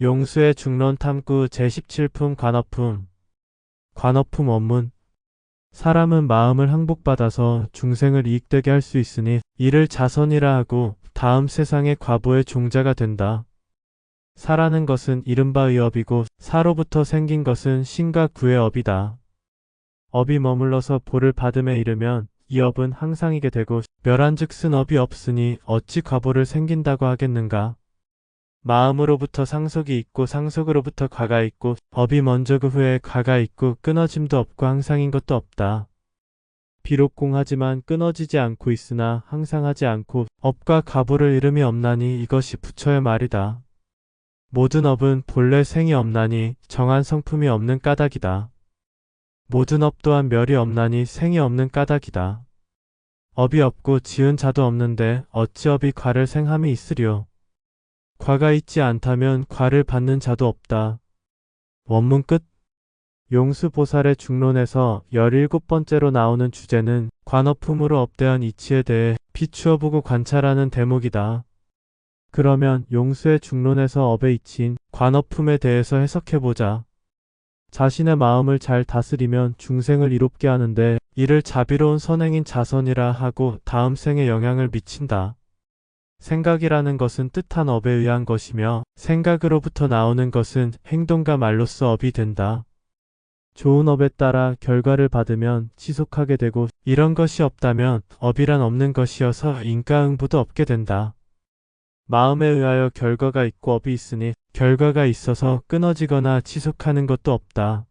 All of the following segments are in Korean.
용수의 중론 탐구 제17품 관어품. 관어품 원문. 사람은 마음을 항복받아서 중생을 이익되게 할 수 있으니 이를 자선이라 하고 다음 세상의 과보의 종자가 된다. 사라는 것은 이른바 의업이고 사로부터 생긴 것은 신과 구의 업이다. 업이 머물러서 보를 받음에 이르면 이 업은 항상이게 되고 멸한즉슨 업이 없으니 어찌 과보를 생긴다고 하겠는가. 마음으로부터 상속이 있고 상속으로부터 과가 있고 업이 먼저 그 후에 과가 있고 끊어짐도 없고 항상인 것도 없다. 비록 공하지만 끊어지지 않고 있으나 항상하지 않고 업과 과보를 이름이 없나니 이것이 부처의 말이다. 모든 업은 본래 생이 없나니 정한 성품이 없는 까닭이다. 모든 업 또한 멸이 없나니 생이 없는 까닭이다. 업이 없고 지은 자도 없는데 어찌 업이 과를 생함이 있으리요. 과가 있지 않다면 과를 받는 자도 없다. 원문 끝. 용수보살의 중론에서 17번째로 나오는 주제는 관어품으로 업대한 이치에 대해 비추어 보고 관찰하는 대목이다. 그러면 용수의 중론에서 업의 이치인 관어품에 대해서 해석해보자. 자신의 마음을 잘 다스리면 중생을 이롭게 하는데 이를 자비로운 선행인 자선이라 하고 다음 생에 영향을 미친다. 생각이라는 것은 뜻한 업에 의한 것이며 생각으로부터 나오는 것은 행동과 말로써 업이 된다. 좋은 업에 따라 결과를 받으면 지속하게 되고 이런 것이 없다면 업이란 없는 것이어서 인과응보도 없게 된다. 마음에 의하여 결과가 있고 업이 있으니 결과가 있어서 끊어지거나 지속하는 것도 없다.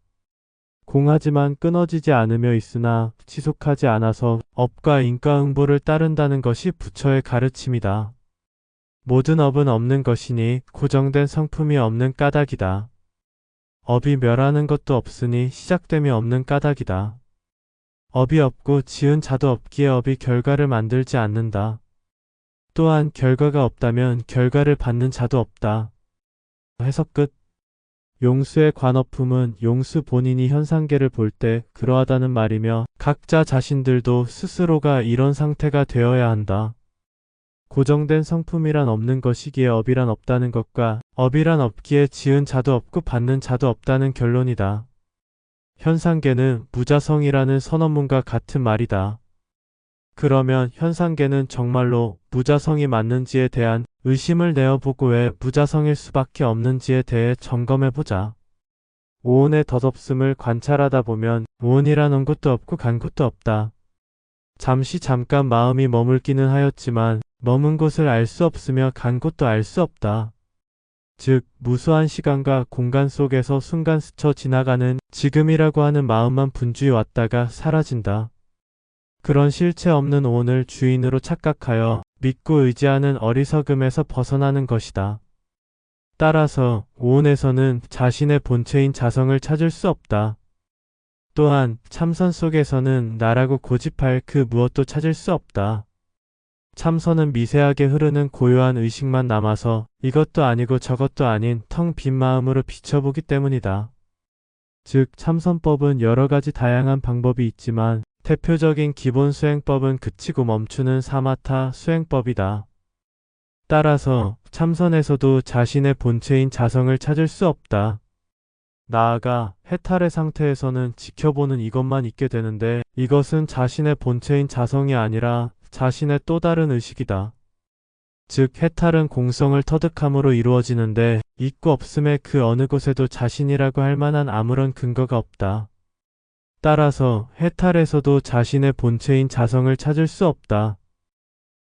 공하지만 끊어지지 않으며 있으나 지속하지 않아서 업과 인과응보를 따른다는 것이 부처의 가르침이다. 모든 업은 없는 것이니 고정된 성품이 없는 까닭이다. 업이 멸하는 것도 없으니 시작됨이 없는 까닭이다. 업이 없고 지은 자도 없기에 업이 결과를 만들지 않는다. 또한 결과가 없다면 결과를 받는 자도 없다. 해석 끝. 용수의 관어품은 용수 본인이 현상계를 볼 때 그러하다는 말이며 각자 자신들도 스스로가 이런 상태가 되어야 한다. 고정된 성품이란 없는 것이기에 업이란 없다는 것과 업이란 없기에 지은 자도 없고 받는 자도 없다는 결론이다. 현상계는 무자성이라는 선언문과 같은 말이다. 그러면 현상계는 정말로 무자성이 맞는지에 대한 의심을 내어보고 왜 무자성일 수밖에 없는지에 대해 점검해보자. 오온의 덧없음을 관찰하다 보면 오온이란 온 것도 없고 간 것도 없다. 잠깐 마음이 머물기는 하였지만 머문 곳을 알 수 없으며 간 곳도 알 수 없다. 즉 무수한 시간과 공간 속에서 순간 스쳐 지나가는 지금이라고 하는 마음만 분주히 왔다가 사라진다. 그런 실체 없는 오온을 주인으로 착각하여 믿고 의지하는 어리석음에서 벗어나는 것이다. 따라서 오온에서는 자신의 본체인 자성을 찾을 수 없다. 또한 참선 속에서는 나라고 고집할 그 무엇도 찾을 수 없다. 참선은 미세하게 흐르는 고요한 의식만 남아서 이것도 아니고 저것도 아닌 텅 빈 마음으로 비춰보기 때문이다. 즉 참선법은 여러 가지 다양한 방법이 있지만 대표적인 기본 수행법은 그치고 멈추는 사마타 수행법이다. 따라서 참선에서도 자신의 본체인 자성을 찾을 수 없다. 나아가 해탈의 상태에서는 지켜보는 이것만 있게 되는데 이것은 자신의 본체인 자성이 아니라 자신의 또 다른 의식이다. 즉 해탈은 공성을 터득함으로 이루어지는데 있고 없음의 그 어느 곳에도 자신이라고 할 만한 아무런 근거가 없다. 따라서 해탈에서도 자신의 본체인 자성을 찾을 수 없다.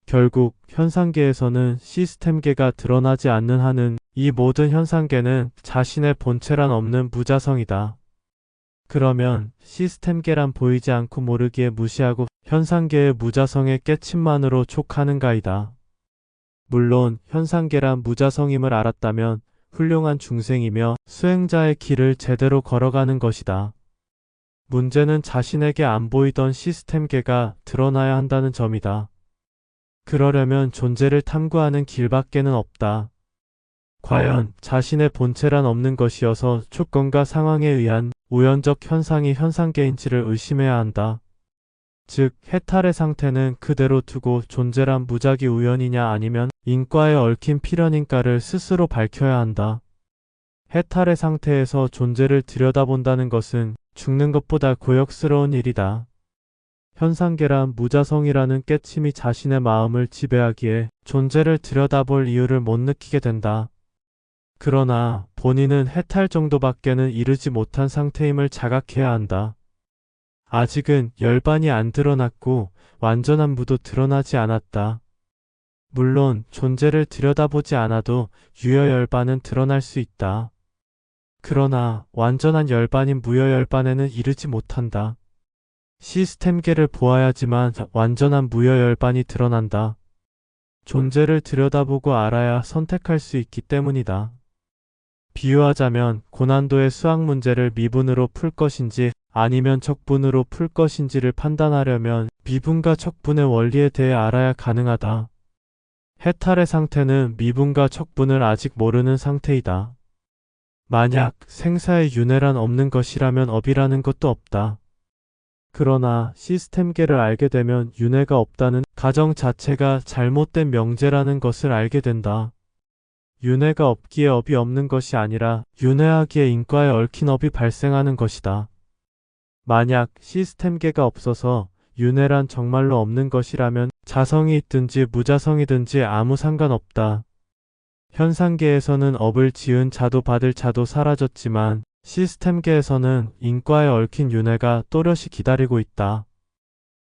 결국 현상계에서는 시스템계가 드러나지 않는 한은 이 모든 현상계는 자신의 본체란 없는 무자성이다. 그러면 시스템계란 보이지 않고 모르기에 무시하고 현상계의 무자성의 깨침만으로 촉하는가이다. 물론 현상계란 무자성임을 알았다면 훌륭한 중생이며 수행자의 길을 제대로 걸어가는 것이다. 문제는 자신에게 안 보이던 시스템계가 드러나야 한다는 점이다. 그러려면 존재를 탐구하는 길밖에는 없다. 과연 자신의 본체란 없는 것이어서 조건과 상황에 의한 우연적 현상이 현상계인지를 의심해야 한다. 즉 해탈의 상태는 그대로 두고 존재란 무작위 우연이냐 아니면 인과에 얽힌 필연인가를 스스로 밝혀야 한다. 해탈의 상태에서 존재를 들여다본다는 것은 죽는 것보다 고역스러운 일이다. 현상계란 무자성이라는 깨침이 자신의 마음을 지배하기에 존재를 들여다볼 이유를 못 느끼게 된다. 그러나 본인은 해탈 정도밖에는 이르지 못한 상태임을 자각해야 한다. 아직은 열반이 안 드러났고 완전한 무도 드러나지 않았다. 물론 존재를 들여다보지 않아도 유여열반은 드러날 수 있다. 그러나 완전한 열반인 무여열반에는 이르지 못한다. 시스템계를 보아야지만 완전한 무여열반이 드러난다. 존재를 들여다보고 알아야 선택할 수 있기 때문이다. 비유하자면 고난도의 수학 문제를 미분으로 풀 것인지 아니면 척분으로 풀 것인지를 판단하려면 미분과 척분의 원리에 대해 알아야 가능하다. 해탈의 상태는 미분과 척분을 아직 모르는 상태이다. 만약 생사의 윤회란 없는 것이라면 업이라는 것도 없다. 그러나 시스템계를 알게 되면 윤회가 없다는 가정 자체가 잘못된 명제라는 것을 알게 된다. 윤회가 없기에 업이 없는 것이 아니라 윤회하기에 인과에 얽힌 업이 발생하는 것이다. 만약 시스템계가 없어서 윤회란 정말로 없는 것이라면 자성이 있든지 무자성이든지 아무 상관없다. 현상계에서는 업을 지은 자도 받을 자도 사라졌지만 시스템계에서는 인과에 얽힌 윤회가 또렷이 기다리고 있다.